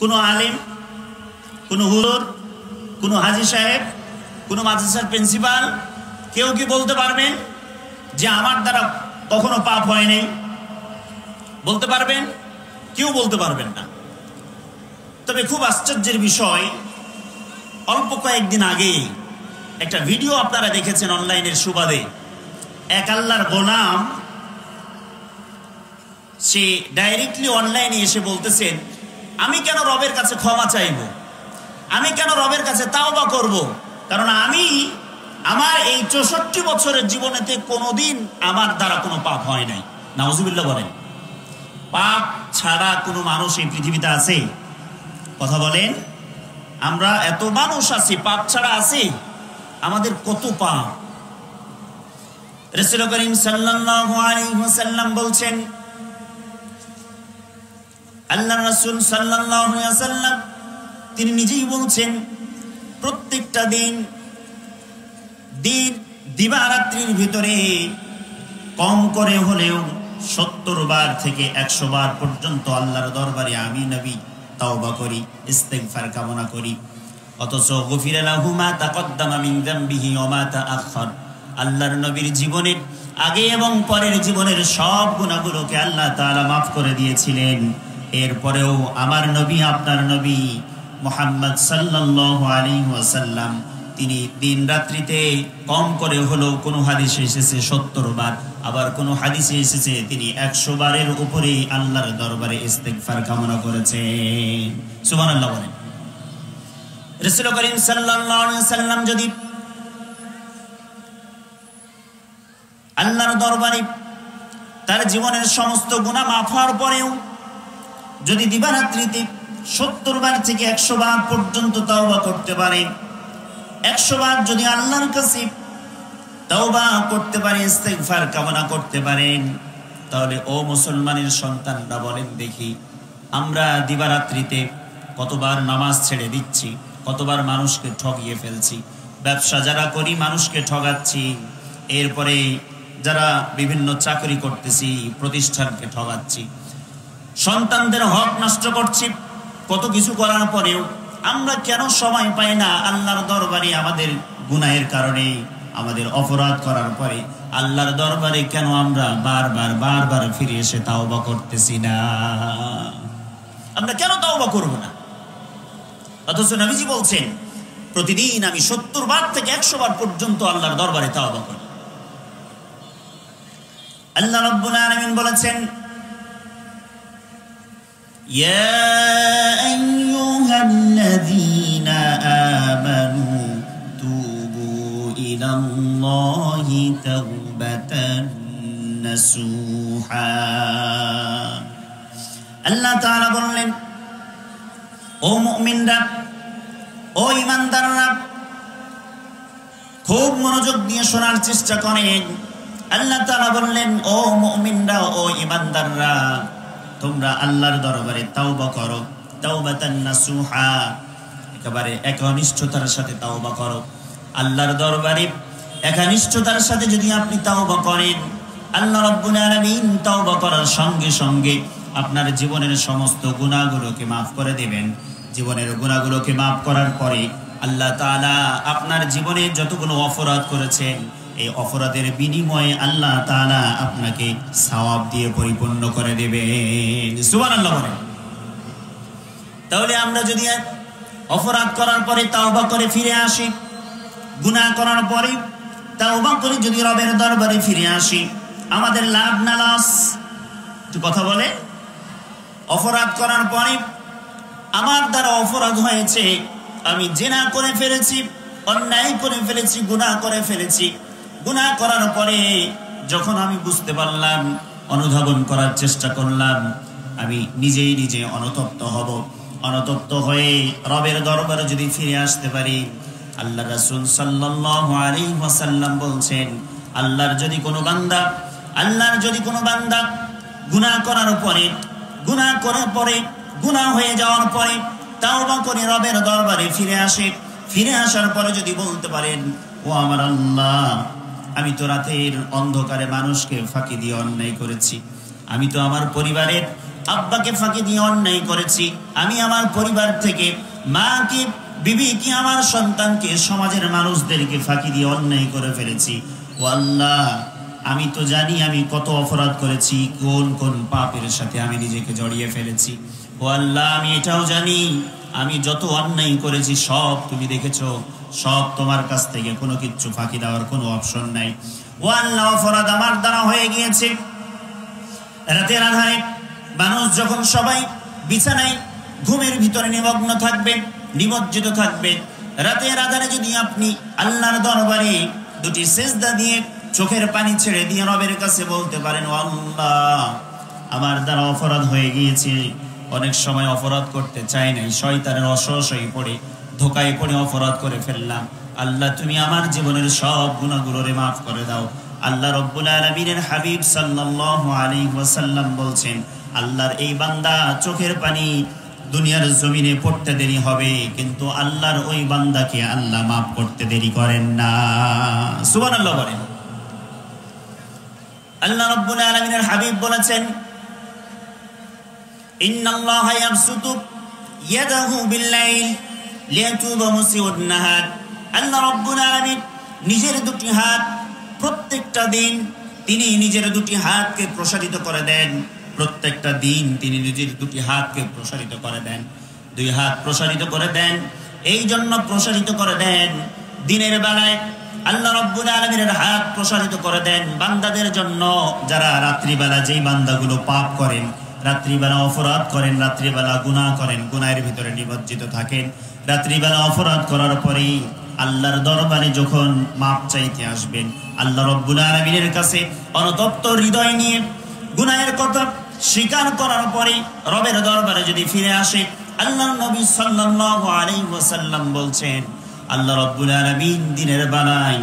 কোনো আলেম, কোনো হুজুর, কোনো হাজী সাহেব, কোনো মাদ্রাসার প্রিন্সিপাল কেউ কি বলতে পারবেন যে আমার দ্বারা কখনো পাপ হয় নাই? বলতে পারবেন? কেউ বলতে পারবেন না। তবে খুব আশ্চর্যের বিষয়, অল্প কয়েকদিন আগে একটা ভিডিও আপনারা দেখেছেন অনলাইনের সুবাদে। এক আল্লাহর গোলাম সে ডাইরেক্টলি অনলাইনে এসে বলতেছেন, আমি কেন রবের কাছে ক্ষমা চাইব, আমি কেন রবের কাছে তাওবা করব, কারণ আমি আমার এই 64 বছরের জীবনেতে কোনোদিন আমার দ্বারা কোনো পাপ হয় নাই। নাউজুবিল্লাহ বলেন। পাপ ছাড়া কোনো মানুষ এই পৃথিবীতে আছে? কথা বলেন। আমরা এত মানুষ আছি, পাপ ছাড়া আছে? আমাদের কত পাপ। রাসূল করিম সাল্লাল্লাহু আলাইহি ওয়াসাল্লাম বলছেন, আল্লাহর রাসূল সাল্লাল্লাহু আলাইহি ওয়াসাল্লাম তিনি নিজেই বলছেন, প্রত্যেকটা দিন দিবারাত্রির ভিতরে কম করে হলেও 70 বার থেকে 100 বার পর্যন্ত আল্লাহর দরবারে আমি নবী তাওবা করি, ইস্তিগফার কামনা করি। অথচ গফিরা লাহু মা তাকদ্দামা মিন যামবিহি ওয়া মা তাআখার, আল্লাহর নবীর জীবনের আগে এবং পরের জীবনের সব গুনাহগুলোকে আল্লাহ তাআলা মাফ করে দিয়েছিলেন। এরপরেও আমার নবী, আপনার নবী মুহাম্মদ সাল্লাল্লাহু আলাইহি ওয়াসাল্লাম তিনি দিন রাত্রিতে কম করে হলেও কোনো হাদিসে এসেছে 70 বার, আবার কোনো হাদিসে এসেছে তিনি 100 বারের উপরে আল্লাহর দরবারে ইস্তিগফার কামনা করেছেন। সুবহানাল্লাহ বলেন। রাসূল করিম সাল্লাল্লাহু আলাইহি ওয়াসাল্লাম যদি আল্লাহর দরবারে তার জীবনের সমস্ত গুনাহ মাফ হওয়ার পরেও যদি দিবারাত্রিতে 70 বার থেকে 100 বার পর্যন্ত তাওবা করতে পারে, 100 বার যদি আল্লাহর কাছে তাওবা করতে পারে, ইস্তিগফার কামনা করতে পারেন, তাহলে ও মুসলমানের সন্তানরা বলেন দেখি, আমরা দিবারাত্রিতে কতবার নামাজ ছেড়ে দিচ্ছি, কতবার মানুষকে ঠকিয়ে ফেলছি। ব্যবসা যারা করি মানুষকে ঠগাচ্ছি, এরপরে যারা বিভিন্ন চাকরি করতেছি প্রতিষ্ঠানকে ঠগাচ্ছি, সন্তানদের হক নষ্ট করছি। কত কিছু করার পরেও আমরা কেন সময় পাই না আল্লাহর দরবারে আমাদের গুনাহের কারণে, আমাদের অপরাধ করার পরে আল্লাহর দরবারে কেন আমরা বারবার ফিরে এসে তাওবা করতেছি না? আমরা কেন তাওবা করব না? অথচ নবীজি বলছেন প্রতিদিন আমি 70 বার থেকে 100 বার পর্যন্ত আল্লাহর দরবারে তাওবা করি। আল্লাহ রাব্বুল আলামিন বলেছেন, ইয়া আইয়ুহাল্লাযীনা আমানু তুবু ইলাল্লাহি তাওবাতান নাসুহা। আল্লাহ তাআলা বললেন, ও মুমিনরা, ও ঈমানদাররা, খুব মনোযোগ দিয়ে শোনার চেষ্টা করেন। আল্লাহ তাআলা বললেন, ও মুমিনরা, ও ঈমানদাররা, তোমরা আল্লাহর দরবারে তাওবা করো, তাওবাতান নাসুহা, একেবারে একনিষ্ঠতার সাথে তাওবা করো। আল্লাহর দরবারে একনিষ্ঠতার সাথে যদি আপনি তাওবা করেন, আল্লাহ রাব্বুল আলামিন তাওবা করার সঙ্গে সঙ্গে আপনার জীবনের সমস্ত গুনাহগুলোকে মাফ করে দেবেন। জীবনের গুনাহগুলোকে মাফ করার পরে আল্লাহ তাআলা আপনার জীবনে যতগুলো অপরাধ করেছেন, এই অপরাধের বিনিময়ে আল্লাহ তাআলা আপনাকে সওয়াব দিয়ে পরিপূর্ণ করে দেবেন। সুবহানাল্লাহ বলেন। তাহলে আমরা যদি অপরাধ করার পরে তাওবা করে ফিরে আসি, গুনাহ করার পরে তাওবা করে যদি রবের দরবারে ফিরে আসি, আমাদের লাভ না লস? একটু কথা বলে। অপরাধ করার পরে আমার দ্বারা অপরাধ হয়েছে, আমি জিনা করে ফেলেছি, অন্যায় করে ফেলেছি, গুনাহ করে ফেলেছি। গুনাহ করার পরে যখন আমি বুঝতে পারলাম, অনুধাবন করার চেষ্টা করলাম, আমি নিজে অনুতপ্ত হব। অনুতপ্ত হয়ে রবের দরবারে যদি ফিরে আসতে পারি, আল্লাহ রাসূল সাল্লাল্লাহু আলাইহি ওয়াসাল্লাম বলছেন, আল্লাহর যদি কোনো বান্দা গুনাহ করার পরে, গুনাহ হয়ে যাওয়ার পরে তাওবা করে রবের দরবারে ফিরে আসে, ফিরে আসার পরে যদি বলতে পারেন, ও আমার আল্লাহ, আমি তো রাতের অন্ধকারে মানুষকে ফাঁকি দিয়ে অন্যায় করেছি, আমি তো আমার পরিবারের আব্বাকে ফাঁকি দিয়ে অন্যায় করেছি, আমি আমার পরিবার থেকে মাকে, বিবিকে, আমার সন্তানকে, সমাজের মানুষদেরকে ফাঁকি দিয়ে অন্যায় করে ফেলেছি। ও আল্লাহ, আমি তো জানি আমি কত অপরাধ করেছি, কোন কোন পাপের সাথে আমি নিজেকে জড়িয়ে ফেলেছি। ও আল্লাহ, আমি এটাও জানি আমি যত অন্যায় করেছি সব তুমি দেখেছো, সব তোমার কাছ থেকে কোনো কিচ্ছু ফাঁকি দেওয়ার কোনো অপশন নাই। ও আল্লাহ, অপরাধ আমার দ্বারা হয়ে গিয়েছে। রাতের আধারে মানুষ যখন সবাই বিছানায় ঘুমের ভিতরে নিমগ্ন থাকবে, নিমজ্জিত থাকবে, রাতের আধারে যদি আপনি আল্লাহর দরবারে দুটি সিজদা দিয়ে চোখের পানি ছেড়ে দিয়ে রবের কাছে বলতে পারেন, ও আল্লাহ, আমার দ্বারা অপরাধ হয়ে গিয়েছে, অনেক সময় অপরাধ করতে চাই নাই, শয়তানের অসহসই পড়ে ধোকায় পড়ে অপরাধ করে ফেললাম, আল্লাহ তুমি আমার জীবনের সব গুনাহগুলোরে মাফ করে দাও। আল্লাহ রাব্বুল আলামিনের হাবিব সাল্লাল্লাহু আলাইহি ওয়াসাল্লাম বলছেন, আল্লাহর এই বান্দা চোখের পানি দুনিয়ার জমিনে পড়তে দেরি হবে, কিন্তু আল্লাহর ওই বান্দাকে আল্লাহ মাফ করতে দেরি করেন না। সুবহানাল্লাহ বলেন। আল্লাহ রাব্বুল আলামিনের হাবিব বলেছেন, ইন্নাল্লাহা ইয়াবসুতু ইয়াদাহু বিল-লাইল লিয়াতুবা মুসিউন নাহার। আল্লাহ রাব্বুল আলামিন নিজের দুটি হাত প্রত্যেকটা দিন তিনি নিজের দুটি হাতকে প্রসারিত করে দেন। প্রত্যেকটা দিন তিনি নিজের দুটি হাতকে প্রসারিত করে দেন। দুই হাত প্রসারিত করে দেন, এই জন্য প্রসারিত করে দেন, দিনের বেলায় আল্লাহ রাব্বুল আলামিনের হাত প্রসারিত করে দেন বান্দাদের জন্য, যারা রাত্রিবেলা যেই বান্দাগুলো পাপ করেন, রাত্রিবেলা অপরাধ করেন, রাত্রিবেলা গুনাহ করেন, গুনাহের ভিতরে নিমজ্জিত থাকেন, রাত্রিবেলা অপরাধ করার পরেই আল্লাহর দরবারে যখন মাপ চাইতে আসবেন, আল্লাহ রাব্বুল আলামিনের কাছে অনুতপ্ত হৃদয় নিয়ে গুনাহের কথা স্বীকার করার পরে রবের দরবারে যদি ফিরে আসে, আল্লাহর নবী সাল্লাল্লাহু আলাইহি ওয়াসাল্লাম বলছেন, আল্লাহ রাব্বুল আলামিন দিনের বেলায়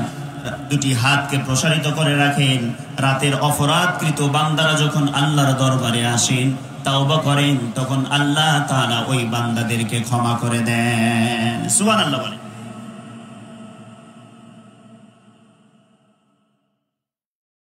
দুটি হাতকে প্রসারিত করে রাখেন, রাতের অপরাধকৃত বান্দারা যখন আল্লাহর দরবারে আসেন, তাওবা করেন, তখন আল্লাহ তাআলা ওই বান্দাদেরকে ক্ষমা করে দেন। সুবহানাল্লাহ বলেন।